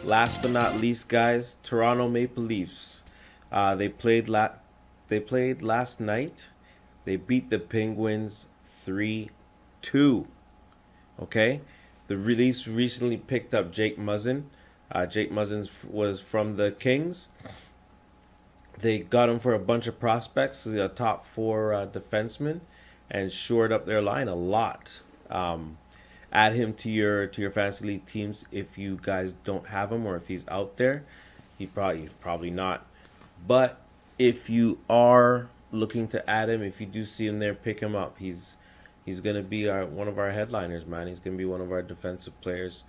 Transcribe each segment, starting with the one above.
Last but not least, guys, Toronto Maple Leafs. They played last night. They beat the Penguins 3-2. Okay, the Leafs recently picked up Jake Muzzin. Jake Muzzin was from the Kings. They got him for a bunch of prospects, a top four defenseman, and shored up their line a lot. Add him to your fantasy league teams if you guys don't have him or if he's out there. Probably not. But if you are looking to add him, if you do see him there, pick him up. He's gonna be one of our headliners, man. He's gonna be one of our defensive players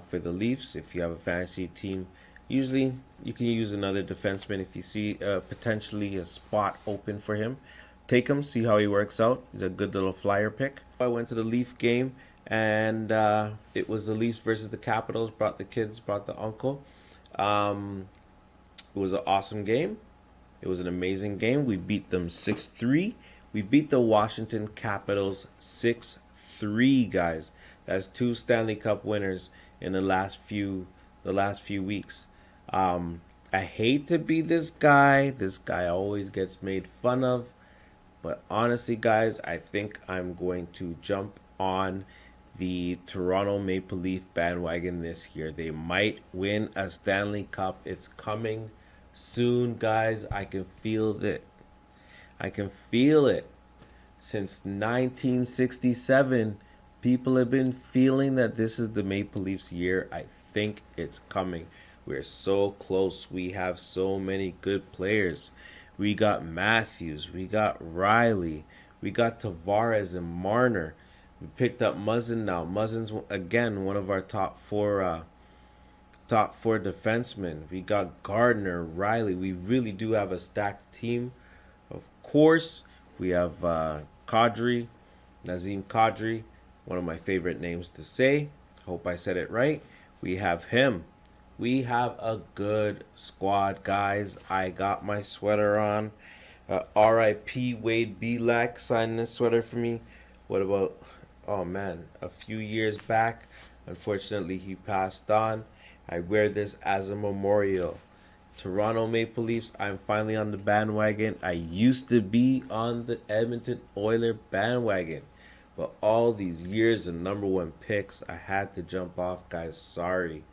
for the Leafs. If you have a fantasy team, usually you can use another defenseman if you see potentially a spot open for him. Take him, see how he works out. He's a good little flyer pick. I went to the Leaf game, and it was the Leafs versus the Capitals. Brought the kids, brought the uncle. It was an awesome game. It was an amazing game. We beat them 6-3. We beat the Washington Capitals 6-3, guys. That's two Stanley Cup winners in the last few weeks. I hate to be this guy. This guy always gets made fun of. But honestly, guys, I think I'm going to jump on the Toronto Maple Leaf bandwagon this year. They might win a Stanley Cup. It's coming soon, guys. I can feel it. I can feel it. Since 1967, people have been feeling that this is the Maple Leafs year. I think it's coming. We're so close. We have so many good players. We got Matthews. We got Riley. We got Tavares and Marner. We picked up Muzzin now. Muzzin's, again, one of our top four defensemen. We got Gardner, Riley. We really do have a stacked team. Of course, we have Kadri, Nazem Kadri, one of my favorite names to say. Hope I said it right. We have him. We have a good squad, guys. I got my sweater on. R.I.P. Wade Belak signed this sweater for me. What about, oh man, a few years back. Unfortunately, he passed on. I wear this as a memorial. Toronto Maple Leafs, I'm finally on the bandwagon. I used to be on the Edmonton Oilers bandwagon. But all these years of number one picks, I had to jump off, guys. Sorry.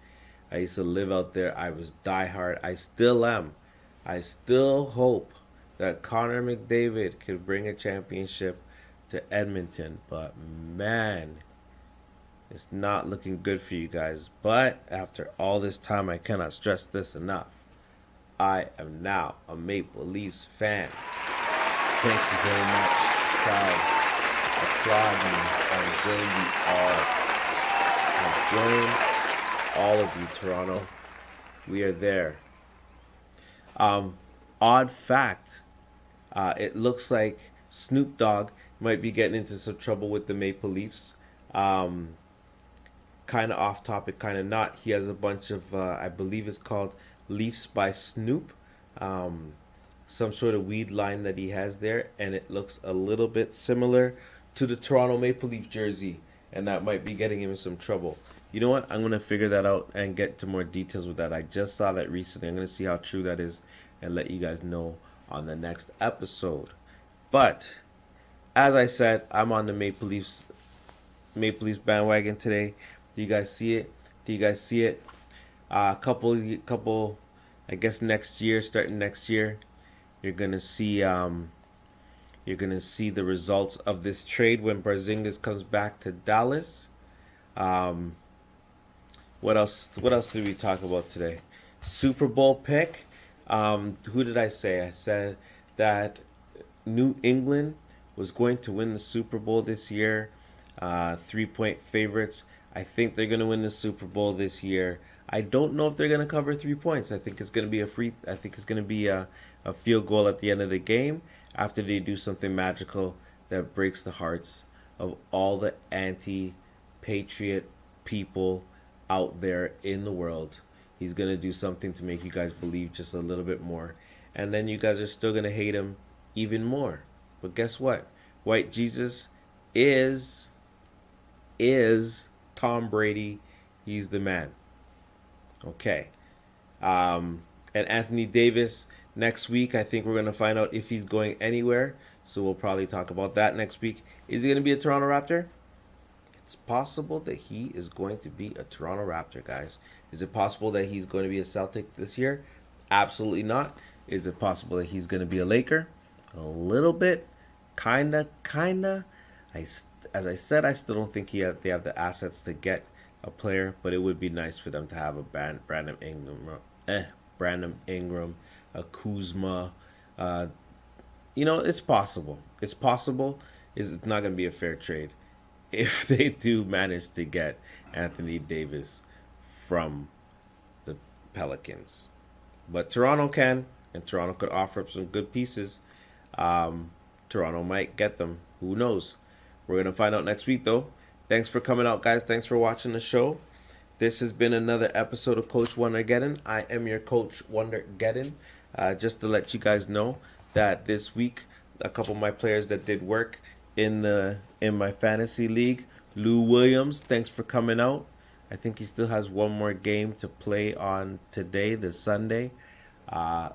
I used to live out there. I was diehard. I still am. I still hope that Connor McDavid could bring a championship to Edmonton. But man, it's not looking good for you guys. But after all this time, I cannot stress this enough. I am now a Maple Leafs fan. Thank you very much. Proud. Applaud me. I join all of you, Toronto. We are there. Odd fact, it looks like Snoop Dogg might be getting into some trouble with the Maple Leafs. Kind of off topic, kind of not. He has a bunch of, I believe it's called Leafs by Snoop. Some sort of weed line that he has there, and it looks a little bit similar to the Toronto Maple Leaf jersey, and that might be getting him in some trouble. You know what? I'm going to figure that out and get to more details with that. I just saw that recently. I'm going to see how true that is and let you guys know on the next episode. But as I said, I'm on the Maple Leafs bandwagon today. Do you guys see it? Do you guys see it? Couple I guess next year, starting next year, you're going to see the results of this trade when Porzingis comes back to Dallas. What else did we talk about today? Super Bowl pick. Who did I say? I said that New England was going to win the Super Bowl this year. 3-point favorites. I think they're going to win the Super Bowl this year. I don't know if they're going to cover 3 points. I think it's going to be a field goal at the end of the game after they do something magical that breaks the hearts of all the anti-patriot people out there in the world. He's going to do something to make you guys believe just a little bit more. And then you guys are still going to hate him even more. But guess what? White Jesus is Tom Brady. He's the man. Okay. And Anthony Davis next week, I think we're going to find out if he's going anywhere. So we'll probably talk about that next week. Is he going to be a Toronto Raptor? It's possible that he is going to be a Toronto Raptor, guys. Is it possible that he's going to be a Celtic this year? Absolutely not. Is it possible that he's going to be a Laker? A little bit. Kinda. As I said, I still don't think they have the assets to get a player, but it would be nice for them to have a Brandon Ingram, a Kuzma. It's possible. It's possible. It's not going to be a fair trade if they do manage to get Anthony Davis from the Pelicans. But Toronto can, and Toronto could offer up some good pieces. Toronto might get them. Who knows? We're going to find out next week, though. Thanks for coming out, guys. Thanks for watching the show. This has been another episode of Coach WONDERGEDDON. I am your coach, WONDERGEDDON. Just to let you guys know that this week, a couple of my players that did work in my fantasy league, Lou Williams, thanks for coming out. I think he still has one more game to play on today, this Sunday.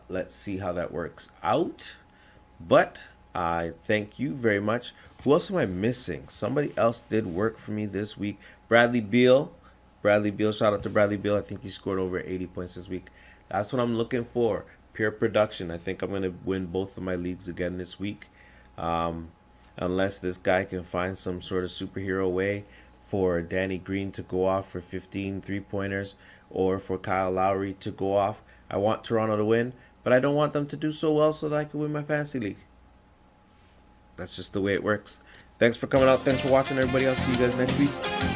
Let's see how that works out. But I thank you very much. Who else am I missing? Somebody else did work for me this week. Bradley Beal, shout out to Bradley Beal. I think he scored over 80 points this week. That's what I'm looking for. Pure production. I think I'm going to win both of my leagues again this week. Unless this guy can find some sort of superhero way for Danny Green to go off for 15 3-pointers or for Kyle Lowry to go off. I want Toronto to win, but I don't want them to do so well so that I can win my fantasy league. That's just the way it works. Thanks for coming out. Thanks for watching, everybody. I'll see you guys next week.